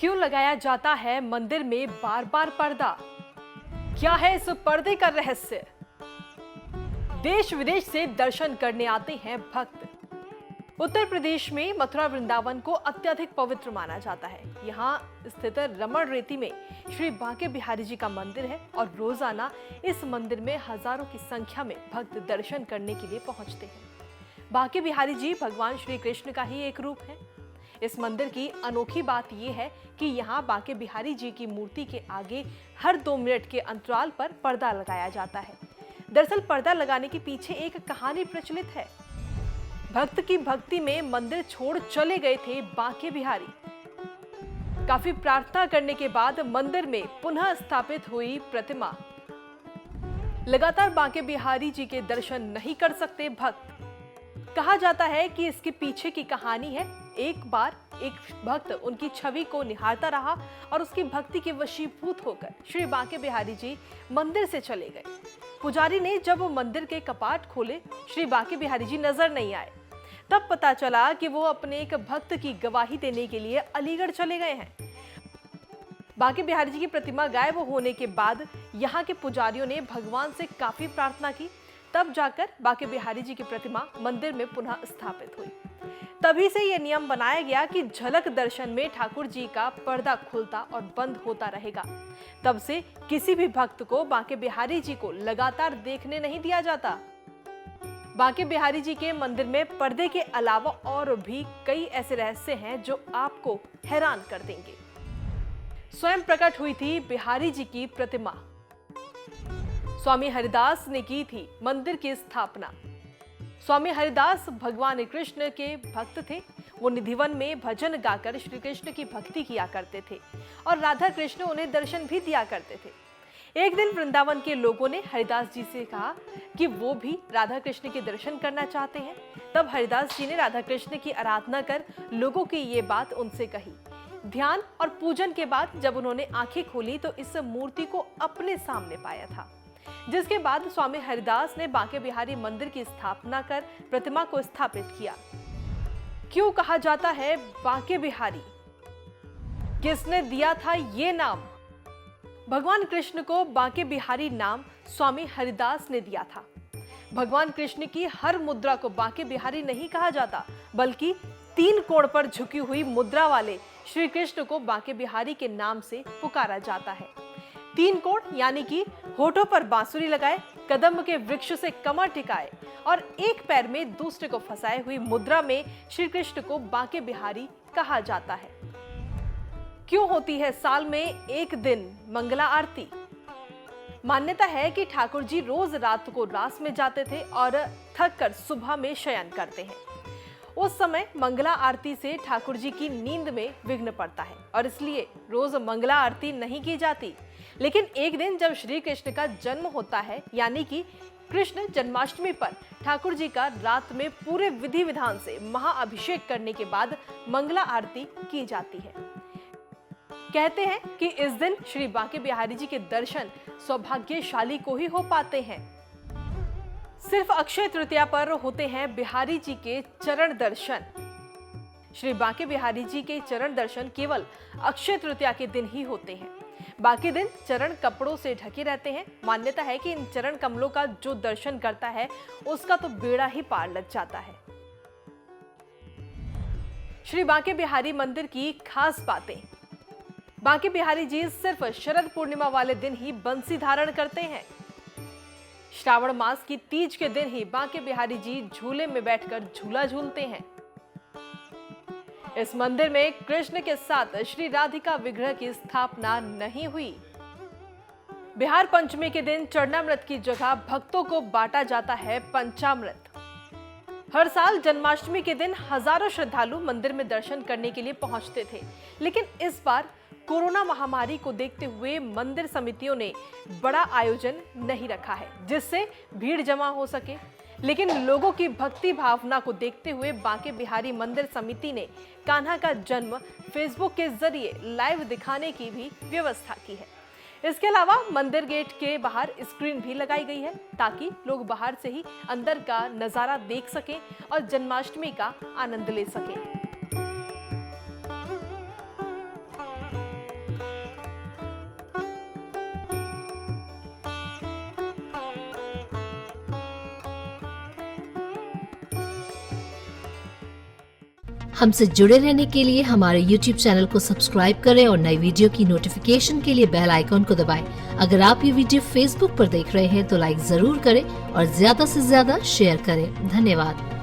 क्यों लगाया जाता है मंदिर में बार बार पर्दा? क्या है इस पर्दे का रहस्य? देश विदेश से दर्शन करने आते हैं भक्त। उत्तर प्रदेश में मथुरा वृंदावन को अत्यधिक पवित्र माना जाता है। यहाँ स्थित रमण रेती में श्री बांके बिहारी जी का मंदिर है और रोजाना इस मंदिर में हजारों की संख्या में भक्त दर्शन करने के लिए पहुंचते हैं। बांके बिहारी जी भगवान श्री कृष्ण का ही एक रूप है। इस मंदिर की अनोखी बात यह है कि यहाँ बांके बिहारी जी की मूर्ति के आगे हर 2 मिनट के अंतराल पर पर्दा लगाया जाता है। दरअसल पर्दा लगाने के पीछे एक कहानी प्रचलित है। भक्त की भक्ति में मंदिर छोड़ चले गए थे बांके बिहारी। काफी प्रार्थना करने के बाद मंदिर में पुनः स्थापित हुई प्रतिमा। लगातार बांके बिहारी जी के दर्शन नहीं कर सकते भक्त। कहा जाता है कि इसके पीछे की कहानी है, एक बार एक भक्त उनकी छवि को निहारता रहा और उसकी भक्ति के वशीभूत होकर श्री बांके बिहारी जी मंदिर से चले गए। पुजारी ने जब वो मंदिर के कपाट खोले, श्री बांके बिहारी जी नजर नहीं आए। तब पता चला कि वो अपने एक भक्त की गवाही देने के लिए अलीगढ़ चले गए हैं। बांके बिहारी जी की प्रतिमा गायब होने के बाद यहाँ के पुजारियों ने भगवान से काफी प्रार्थना की, तब जाकर बांके बिहारी जी की प्रतिमा मंदिर में पुनः स्थापित हुई। तभी से यह नियम बनाया गया कि झलक दर्शन में ठाकुर जी का पर्दा खुलता और बंद होता रहेगा। तब से किसी भी भक्त को बांके बिहारी जी को लगातार देखने नहीं दिया जाता। बांके बिहारी जी के मंदिर में पर्दे के अलावा और भी कई ऐसे रहस्य हैं जो आपको हैरान कर देंगे। स्वयं प्रकट हुई थी बिहारी जी की प्रतिमा। स्वामी हरिदास ने की थी मंदिर की स्थापना। स्वामी हरिदास भगवान कृष्ण के भक्त थे। वो निधिवन में भजन गाकर श्री कृष्ण की भक्ति किया करते थे और राधा कृष्ण उन्हें दर्शन भी दिया करते थे। एक दिन वृंदावन के लोगों ने हरिदास जी से कहा कि वो भी राधा कृष्ण के दर्शन करना चाहते हैं। तब हरिदास जी ने राधा कृष्ण की आराधना कर लोगों की ये बात उनसे कही। ध्यान और पूजन के बाद जब उन्होंने आंखें खोली तो इस मूर्ति को अपने सामने पाया था, जिसके बाद स्वामी हरिदास ने बांके बिहारी मंदिर की स्थापना कर प्रतिमा को स्थापित किया। क्यों कहा जाता है बांके बिहारी? किसने दिया था ये नाम? भगवान कृष्ण को बांके बिहारी नाम स्वामी हरिदास ने दिया था। भगवान कृष्ण की हर मुद्रा को बांके बिहारी नहीं कहा जाता, बल्कि 3 कोण पर झुकी हुई मुद्रा वाले श्री कृष्ण को बांके बिहारी के नाम से पुकारा जाता है। 3 कोण यानी कि होठों पर बांसुरी लगाए, कदम के वृक्ष से कमर टिकाए और एक पैर में दूसरे को फंसाए हुई मुद्रा में श्री कृष्ण को बांके बिहारी कहा जाता है। क्यों होती है साल में एक दिन मंगला आरती? मान्यता है कि ठाकुर जी रोज रात को रास में जाते थे और थक कर सुबह में शयन करते हैं। उस समय मंगला आरती से ठाकुर जी की नींद में विघ्न पड़ता है और इसलिए रोज मंगला आरती नहीं की जाती। लेकिन एक दिन जब श्री कृष्ण का जन्म होता है, यानी कि कृष्ण जन्माष्टमी पर ठाकुर जी का रात में पूरे विधि विधान से महाअभिषेक करने के बाद मंगला आरती की जाती है। कहते हैं कि इस दिन श्री बांके बिहारी जी के दर्शन सौभाग्यशाली को ही हो पाते हैं। सिर्फ अक्षय तृतीया पर होते हैं बिहारी जी के चरण दर्शन। श्री बांके बिहारी जी के चरण दर्शन केवल अक्षय तृतीया के दिन ही होते हैं। बाकी दिन चरण कपड़ों से ढके रहते हैं। मान्यता है कि इन चरण कमलों का जो दर्शन करता है उसका तो बेड़ा ही पार लग जाता है। श्री बांके बिहारी मंदिर की खास बातें। बांके बिहारी जी सिर्फ शरद पूर्णिमा वाले दिन ही बंसी धारण करते हैं। श्रावण मास की तीज के दिन ही बांके बिहारी जी झूले में बैठकर झूला झूलते हैं। इस मंदिर में कृष्ण के साथ श्री राधिका विग्रह की स्थापना नहीं हुई। बिहार पंचमी के दिन चरणामृत की जगह भक्तों को बांटा जाता है पंचामृत। हर साल जन्माष्टमी के दिन हजारों श्रद्धालु मंदिर में दर्शन करने के लिए पहुंचते थे, लेकिन इस बार कोरोना महामारी को देखते हुए मंदिर समितियों ने बड़ा आयोजन नहीं रखा है, जिससे भीड़ जमा हो सके। लेकिन लोगों की भक्ति भावना को देखते हुए बांके बिहारी मंदिर समिति ने कान्हा का जन्म फेसबुक के जरिए लाइव दिखाने की भी व्यवस्था की है। इसके अलावा मंदिर गेट के बाहर स्क्रीन भी लगाई गई है ताकि लोग बाहर से ही अंदर का नजारा देख सकें और जन्माष्टमी का आनंद ले सकें। हमसे जुड़े रहने के लिए हमारे YouTube चैनल को सब्सक्राइब करें और नई वीडियो की नोटिफिकेशन के लिए बेल आइकॉन को दबाएं। अगर आप ये वीडियो Facebook पर देख रहे हैं तो लाइक जरूर करें और ज्यादा से ज्यादा शेयर करें। धन्यवाद।